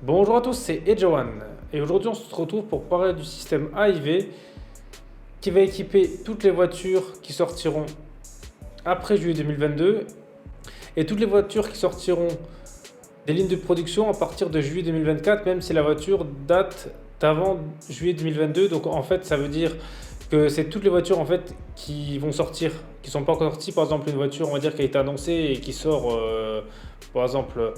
Bonjour à tous, c'est Edjawan et aujourd'hui on se retrouve pour parler du système AIV qui va équiper toutes les voitures qui sortiront après juillet 2022 et toutes les voitures qui sortiront des lignes de production à partir de juillet 2024, même si la voiture date d'avant juillet 2022. Donc en fait ça veut dire que c'est toutes les voitures en fait qui vont sortir, qui sont pas encore sorties. Par exemple une voiture on va dire qui a été annoncée et qui sort par exemple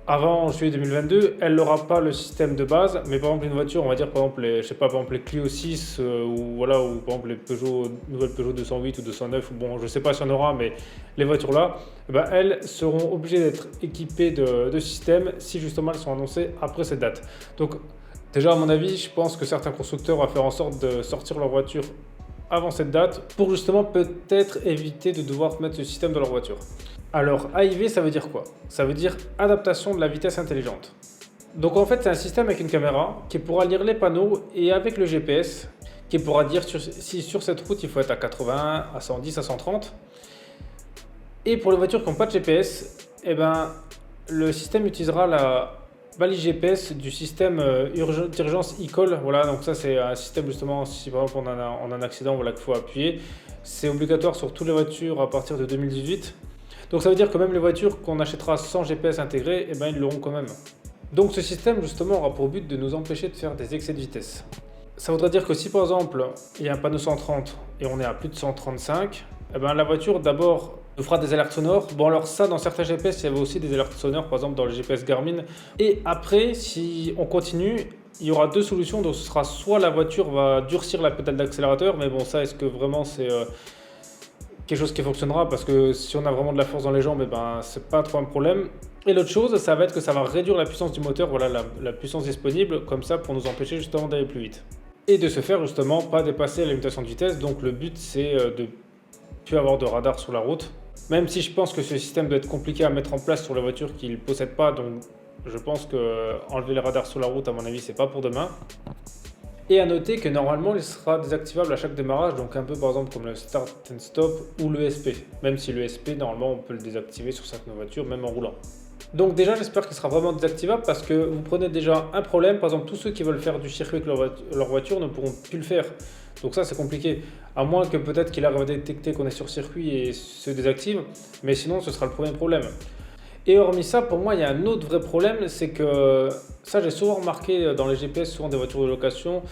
avant juillet 2022, elle n'aura pas le système de base, mais par exemple une voiture, on va dire par exemple je sais pas, par exemple les Clio 6 ou voilà, ou par exemple les Peugeot, nouvelles Peugeot 208 ou 209, ou bon je sais pas si on aura, mais les voitures là, eh ben, elles seront obligées d'être équipées de systèmes si justement elles sont annoncées après cette date. Donc déjà à mon avis, je pense que certains constructeurs vont faire en sorte de sortir leur voiture avant cette date pour justement peut-être éviter de devoir mettre ce système dans leur voiture. Alors AIV ça veut dire quoi? Ça veut dire adaptation de la vitesse intelligente. Donc en fait c'est un système avec une caméra qui pourra lire les panneaux et avec le GPS qui pourra dire si sur cette route il faut être à 80, à 110, à 130. Et pour les voitures qui n'ont pas de GPS, eh ben, le système utilisera la balise GPS du système d'urgence e-call. Voilà, donc ça c'est un système justement, si par exemple on a un accident, voilà, qu'il faut appuyer. C'est obligatoire sur toutes les voitures à partir de 2018. Donc ça veut dire que même les voitures qu'on achètera sans GPS intégré, eh ben, ils l'auront quand même. Donc ce système justement aura pour but de nous empêcher de faire des excès de vitesse. Ça voudrait dire que si par exemple il y a un panneau 130 et on est à plus de 135, eh ben, la voiture d'abord nous fera des alertes sonores. Bon alors ça dans certains GPS il y avait aussi des alertes sonores, par exemple dans le GPS Garmin. Et après si on continue, il y aura deux solutions. Donc ce sera soit la voiture va durcir la pédale d'accélérateur, mais bon ça est-ce que vraiment c'est quelque chose qui fonctionnera, parce que si on a vraiment de la force dans les jambes, et ben, c'est pas trop un problème. Et l'autre chose, ça va être que ça va réduire la puissance du moteur, voilà la puissance disponible, comme ça pour nous empêcher justement d'aller plus vite. Et de se faire justement pas dépasser la limitation de vitesse. Donc le but c'est de plus avoir de radar sur la route. Même si je pense que ce système doit être compliqué à mettre en place sur les voitures qui ne le possèdent pas, donc je pense que enlever les radars sur la route à mon avis c'est pas pour demain. Et à noter que normalement il sera désactivable à chaque démarrage, donc un peu par exemple comme le start and stop ou le SP. Même si le SP normalement on peut le désactiver sur certaines voitures, même en roulant. Donc déjà j'espère qu'il sera vraiment désactivable, parce que vous prenez déjà un problème, par exemple tous ceux qui veulent faire du circuit avec leur voiture ne pourront plus le faire. Donc ça c'est compliqué, à moins que peut-être qu'il arrive à détecter qu'on est sur circuit et se désactive, mais sinon ce sera le premier problème. Et hormis ça, pour moi, il y a un autre vrai problème, c'est que ça, j'ai souvent remarqué dans les GPS, souvent des voitures de location,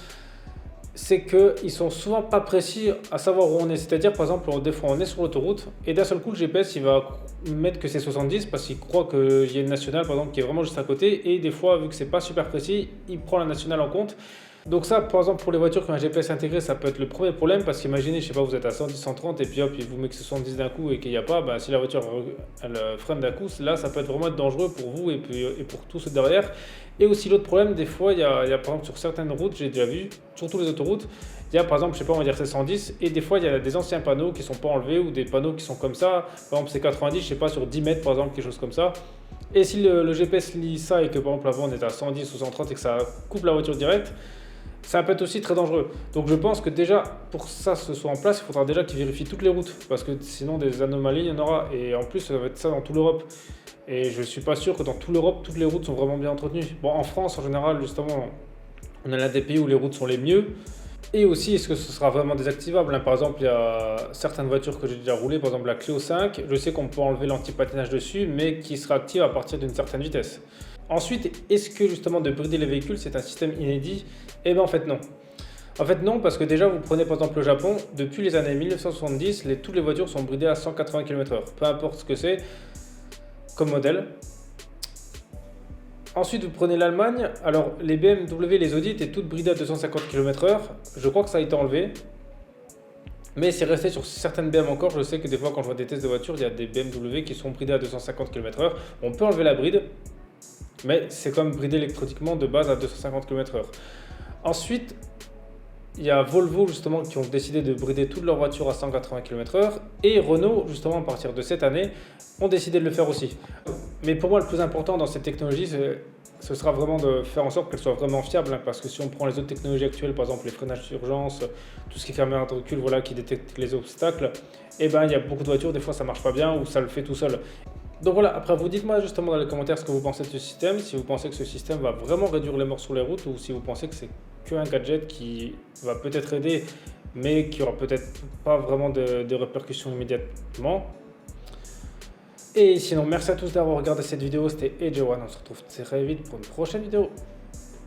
c'est qu'ils sont souvent pas précis à savoir où on est. C'est-à-dire, par exemple, des fois, on est sur l'autoroute et d'un seul coup, le GPS, il va mettre que c'est 70 parce qu'il croit qu'il y a une nationale, par exemple, qui est vraiment juste à côté. Et des fois, vu que c'est pas super précis, il prend la nationale en compte. Donc ça, par exemple, pour les voitures qui ont un GPS intégré, ça peut être le premier problème, parce qu'imaginez, je sais pas, vous êtes à 110, 130 et puis hop, il vous met que c'est 70 d'un coup et qu'il n'y a pas, bah, si la voiture elle freine d'un coup, là, ça peut être vraiment dangereux pour vous et pour tous ceux derrière. Et aussi l'autre problème, des fois, il y a par exemple sur certaines routes, j'ai déjà vu, surtout les autoroutes, il y a par exemple, je sais pas, on va dire c'est 110, et des fois il y a des anciens panneaux qui sont pas enlevés ou des panneaux qui sont comme ça, par exemple c'est 90, je sais pas, sur 10 mètres par exemple, quelque chose comme ça. Et si le GPS lit ça et que par exemple avant on est à 110 ou 130 et que ça coupe la voiture directe, ça peut être aussi très dangereux. Donc je pense que déjà, pour que ça se soit en place, il faudra déjà qu'ils vérifient toutes les routes, parce que sinon des anomalies, il y en aura. Et en plus, ça va être ça dans toute l'Europe. Et je ne suis pas sûr que dans toute l'Europe, toutes les routes sont vraiment bien entretenues. Bon, en France, en général, justement, on est l'un des pays où les routes sont les mieux. Et aussi, est-ce que ce sera vraiment désactivable, hein? Par exemple, il y a certaines voitures que j'ai déjà roulées, par exemple la Clio 5, je sais qu'on peut enlever l'anti-patinage dessus, mais qui sera active à partir d'une certaine vitesse. Ensuite, est-ce que justement de brider les véhicules, c'est un système inédit? Eh bien en fait non. En fait non, parce que déjà vous prenez par exemple le Japon, depuis les années 1970, toutes les voitures sont bridées à 180 km/h, peu importe ce que c'est comme modèle. Ensuite vous prenez l'Allemagne, alors les BMW, les Audi étaient toutes bridées à 250 km/h, je crois que ça a été enlevé. Mais c'est resté sur certaines BM encore. Je sais que des fois quand je vois des tests de voitures, il y a des BMW qui sont bridées à 250 km/h. On peut enlever la bride, mais c'est comme bridé électroniquement de base à 250 km/h. Ensuite, il y a Volvo justement qui ont décidé de brider toutes leurs voitures à 180 km/h, et Renault justement à partir de cette année ont décidé de le faire aussi. Mais pour moi le plus important dans cette technologie, ce sera vraiment de faire en sorte qu'elle soit vraiment fiable, hein, parce que si on prend les autres technologies actuelles, par exemple les freinages d'urgence, tout ce qui est caméra de recul, voilà, qui détecte les obstacles, et ben il y a beaucoup de voitures, des fois ça marche pas bien ou ça le fait tout seul. Donc voilà, après vous dites-moi justement dans les commentaires ce que vous pensez de ce système, si vous pensez que ce système va vraiment réduire les morts sur les routes ou si vous pensez que c'est qu'un gadget qui va peut-être aider mais qui aura peut-être pas vraiment de répercussions immédiatement. Et sinon, merci à tous d'avoir regardé cette vidéo, c'était AJ1, on se retrouve très vite pour une prochaine vidéo.